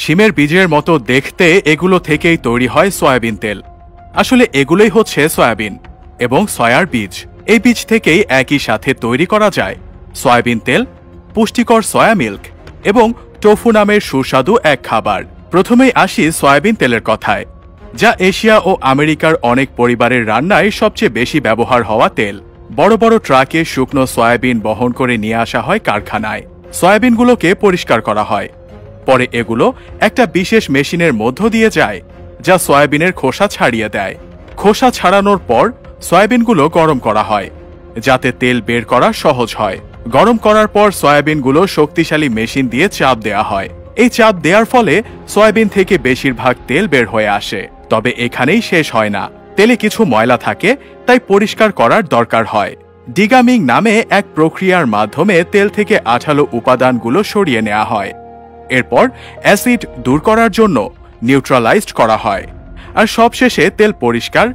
শিমের বীজের মতো দেখতে এগুলো থেকেই তৈরি হয় সয়াবিন তেল। আসলে এগুলোই হচ্ছে সয়াবিন এবং সয়ার বীজ। এই বীজ থেকেই একই সাথে তৈরি করা যায় সয়াবিন তেল, পুষ্টিকর সয়া মিল্ক এবং টোফু নামের সুস্বাদু এক খাবার। প্রথমেই আসি সয়াবিন তেলের কথায়, যা এশিয়া ও আমেরিকার অনেক পরিবারের রান্নায় সবচেয়ে বেশি ব্যবহার হওয়া তেল। বড় বড় ট্রাকে শুকনো সয়াবিন বহন করে নিয়ে আসা হয় কারখানায়। সয়াবিনগুলোকে পরিষ্কার করা হয়, পরে এগুলো একটা বিশেষ মেশিনের মধ্য দিয়ে যায়, যা সয়াবিনের খোসা ছাড়িয়ে দেয়। খোসা ছাড়ানোর পর সয়াবিনগুলো গরম করা হয়, যাতে তেল বের করা সহজ হয়। গরম করার পর সয়াবিনগুলো শক্তিশালী মেশিন দিয়ে চাপ দেয়া হয়। এই চাপ দেওয়ার ফলে সয়াবিন থেকে বেশিরভাগ তেল বের হয়ে আসে। তবে এখানেই শেষ হয় না। তেলে কিছু ময়লা থাকে, তাই পরিষ্কার করার দরকার হয়। ডিগামিং নামে এক প্রক্রিয়ার মাধ্যমে তেল থেকে আঠালো উপাদানগুলো সরিয়ে নেওয়া হয়। এরপর অ্যাসিড দূর করার জন্য নিউট্রালাইজড করা হয়। আর সবশেষে তেল পরিষ্কার,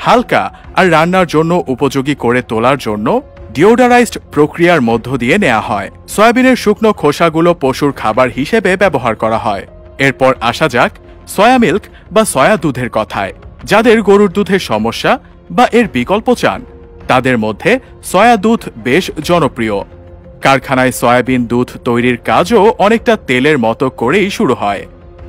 হালকা আর রান্নার জন্য উপযোগী করে তোলার জন্য ডিওডারাইজড প্রক্রিয়ার মধ্য দিয়ে নেওয়া হয়। সয়াবিনের শুকনো খোসাগুলো পশুর খাবার হিসেবে ব্যবহার করা হয়। এরপর আসা যাক সয়া মিল্ক বা সয়া দুধের কথায়। যাদের গরুর দুধের সমস্যা বা এর বিকল্প চান, তাদের মধ্যে সয়া দুধ বেশ জনপ্রিয়। কারখানায় সয়াবিন দুধ তৈরির কাজও অনেকটা তেলের মতো করেই শুরু হয়।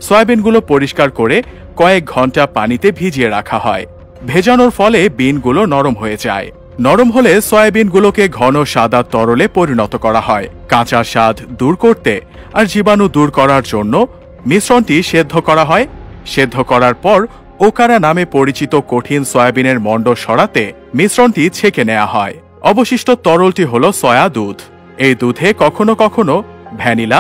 সয়াবিনগুলো পরিষ্কার করে কয়েক ঘন্টা পানিতে ভিজিয়ে রাখা হয়। ভেজানোর ফলে বিনগুলো নরম হয়ে যায়। নরম হলে সয়াবিনগুলোকে ঘন সাদা তরলে পরিণত করা হয়। কাঁচা স্বাদ দূর করতে আর জীবাণু দূর করার জন্য মিশ্রণটি সেদ্ধ করা হয়। সেদ্ধ করার পর ওকারা নামে পরিচিত কঠিন সয়াবিনের মণ্ড সরাতে মিশ্রণটি ছেঁকে নেওয়া হয়। অবশিষ্ট তরলটি হল সয়া দুধ। এই দুধে কখনো কখনো ভ্যানিলা,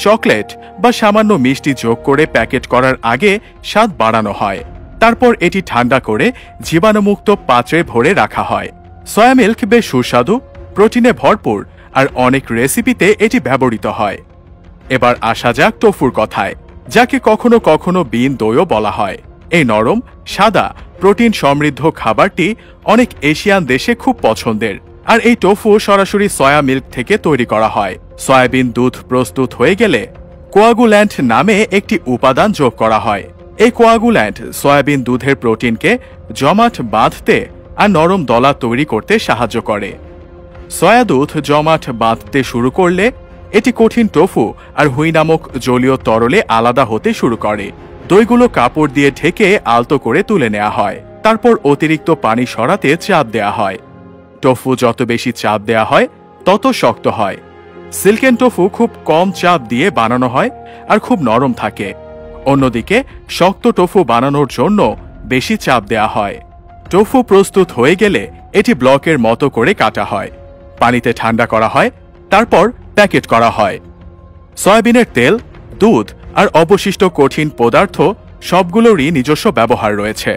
চকলেট বা সামান্য মিষ্টি যোগ করে প্যাকেট করার আগে স্বাদ বাড়ানো হয়। তারপর এটি ঠান্ডা করে জীবাণুমুক্ত পাত্রে ভরে রাখা হয়। সয়া মিল্ক বেশ সুস্বাদু, প্রোটিনে ভরপুর আর অনেক রেসিপিতে এটি ব্যবহৃত হয়। এবার আসা যাক টোফুর কথায়, যাকে কখনো কখনো বিন দইও বলা হয়। এই নরম, সাদা, প্রোটিন সমৃদ্ধ খাবারটি অনেক এশিয়ান দেশে খুব পছন্দের। আর এই টোফু সরাসরি সয়া মিল্ক থেকে তৈরি করা হয়। সয়াবিন দুধ প্রস্তুত হয়ে গেলে কোয়াগুল্যান্ট নামে একটি উপাদান যোগ করা হয়। এই কোয়াগুল্যান্ট সয়াবিন দুধের প্রোটিনকে জমাট বাঁধতে আর নরম দলা তৈরি করতে সাহায্য করে। সয়া দুধ জমাট বাঁধতে শুরু করলে এটি কঠিন টোফু আর হুই নামক জলীয় তরলে আলাদা হতে শুরু করে। দইগুলো কাপড় দিয়ে ঢেকে আলতো করে তুলে নেওয়া হয়। তারপর অতিরিক্ত পানি সরাতে চাপ দেওয়া হয়। টোফু যত বেশি চাপ দেওয়া হয়, তত শক্ত হয়। সিল্কেন টোফু খুব কম চাপ দিয়ে বানানো হয় আর খুব নরম থাকে। অন্যদিকে শক্ত টোফু বানানোর জন্য বেশি চাপ দেওয়া হয়। টোফু প্রস্তুত হয়ে গেলে এটি ব্লকের মতো করে কাটা হয়, পানিতে ঠান্ডা করা হয়, তারপর প্যাকেট করা হয়। সয়াবিনের তেল, দুধ আর অবশিষ্ট কঠিন পদার্থ সবগুলোরই নিজস্ব ব্যবহার রয়েছে।